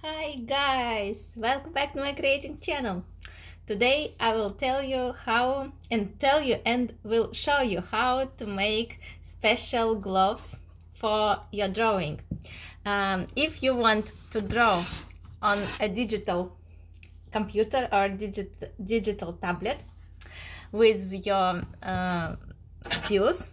Hi guys, welcome back to my creating channel. Today I will tell you and will show you how to make special gloves for your drawing. If you want to draw on a digital computer or digital tablet with your stylus,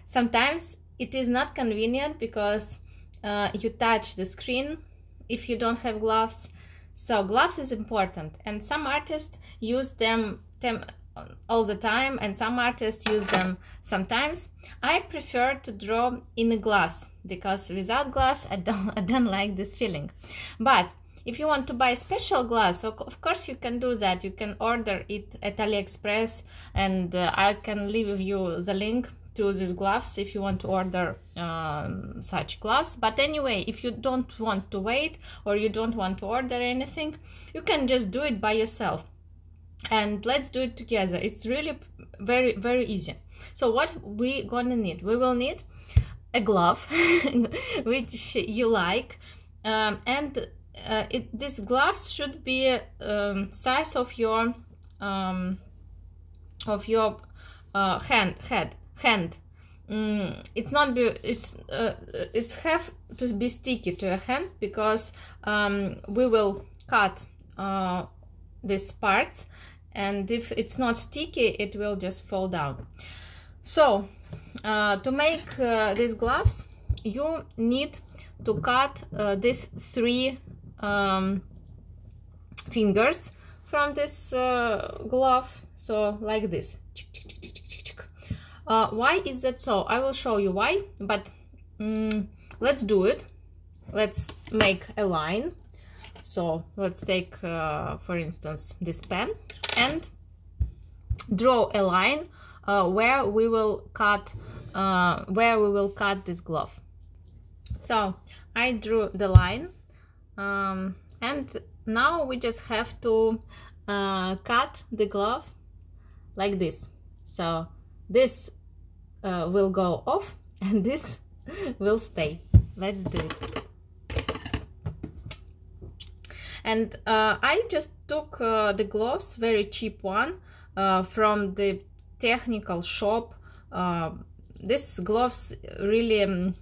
sometimes it is not convenient because you touch the screen if you don't have gloves. So gloves is important, and some artists use them all the time and some artists use them sometimes. I prefer to draw in gloves because without gloves I don't like this feeling. But if you want to buy special gloves, so of course you can do that. You can order it at AliExpress, and I can leave you the link to these gloves if you want to order such gloves. But anyway, if you don't want to wait or you don't want to order anything, you can just do it by yourself, and let's do it together. It's really very easy. So what we gonna need? We will need a glove which you like, and these gloves should be size of your hand. It's not it's have to be sticky to your hand because we will cut these parts, and if it's not sticky it will just fall down. So to make these gloves you need to cut these three fingers from this glove, so like this. Why is that so? I will show you why, but let's do it. Let's make a line. So let's take for instance this pen and draw a line where we will cut this glove. So I drew the line, and now we just have to cut the glove like this. So this will go off and this will stay. Let's do it. And I just took the gloves, very cheap one, from the technical shop. These gloves really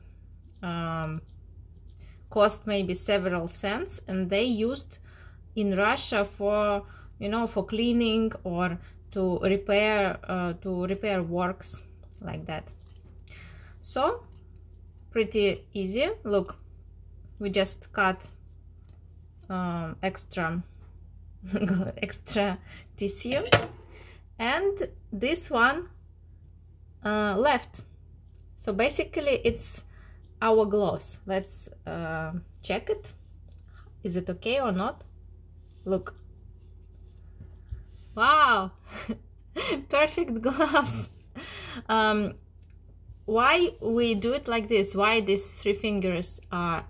cost maybe several cents, and they used in Russia for, you know, for cleaning or to repair works like that. So pretty easy. Look, we just cut extra tissue, and this one left. So basically it's our gloves. Let's check it. Is it okay or not? Look. Wow. Perfect gloves. Why we do it like this? Why these three fingers are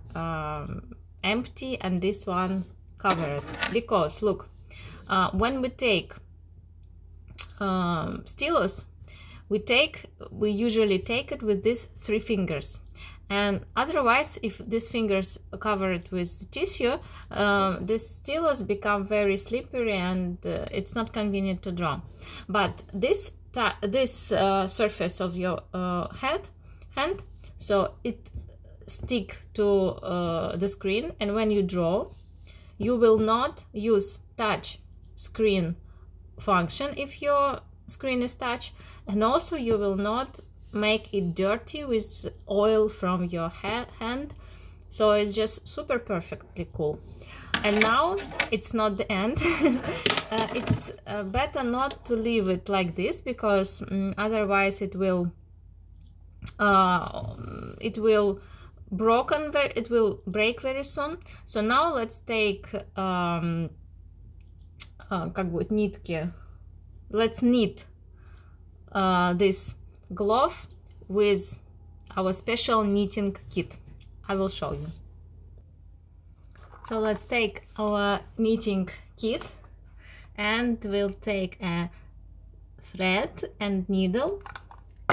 empty and this one covered? Because look, when we take stylus, we usually take it with these three fingers, and otherwise if these fingers are covered with tissue, this stylus become very slippery and it's not convenient to draw. But this surface of your hand, so it stick to the screen, and when you draw you will not use touch screen function if your screen is touch, and also you will not make it dirty with oil from your hand. So it's just super perfectly cool. And now it's not the end. It's better not to leave it like this, because otherwise it will break very soon. So now let's take let's knit this glove with our special knitting kit. I will show you. So let's take our knitting kit, and we'll take a thread and needle,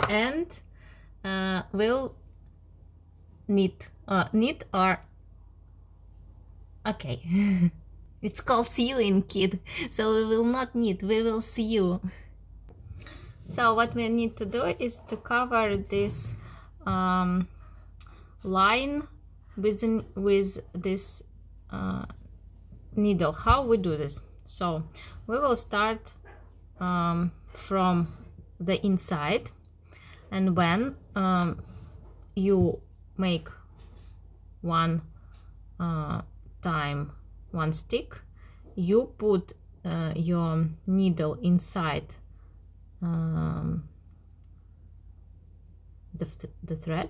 and we'll knit or Okay. It's called sewing kit, so we will not knit, we will sew. So what we need to do is to cover this line with this needle. How we do this? So we will start from the inside, and when you make one time one stick, you put your needle inside the thread,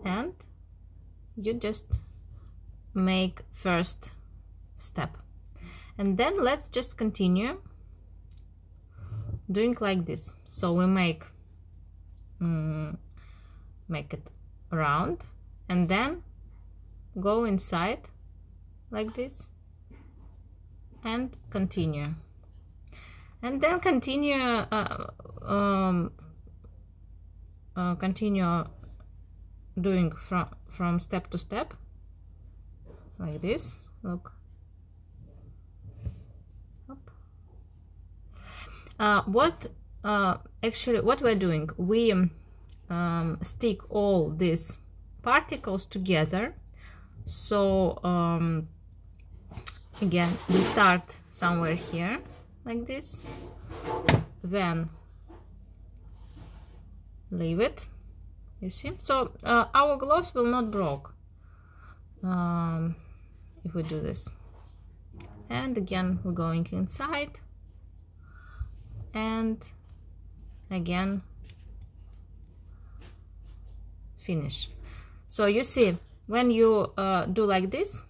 and you just make first step, and then let's just continue doing like this. So we make it round, and then go inside like this and continue, and then continue doing from step to step like this. Look. Actually what we're doing, we stick all these particles together. So again, we start somewhere here like this, then leave it, you see. So our gloves will not broke if we do this. And again, we're going inside, and again finish. So you see, when you do like this,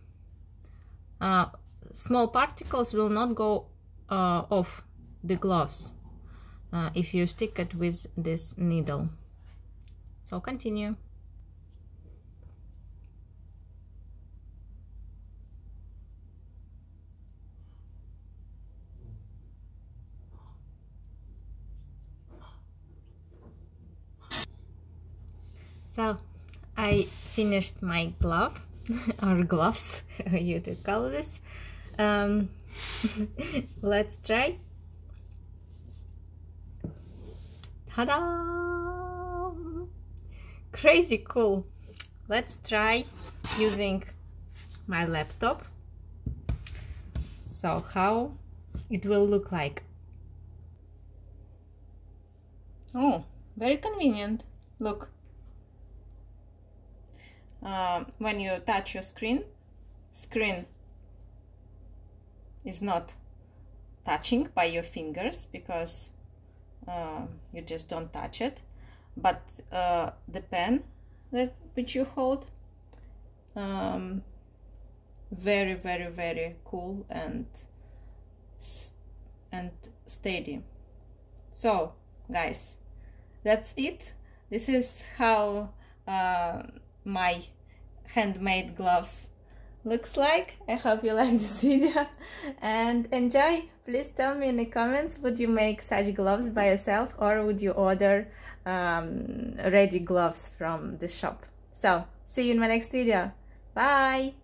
small particles will not go off the gloves if you stick it with this needle. So continue. So I finished my glove or gloves, how you to call this. Let's try. Ta-da! Crazy cool. Let's try using my laptop. So how it will look like. Oh, very convenient. Look. When you touch your screen is not touching by your fingers, because you just don't touch it, but the pen which you hold, very, very, very cool and steady. So guys, that's it. This is how my handmade gloves looks like. I hope you like this video and enjoy. Please tell me in the comments, would you make such gloves by yourself, or would you order ready gloves from the shop? So see you in my next video. Bye.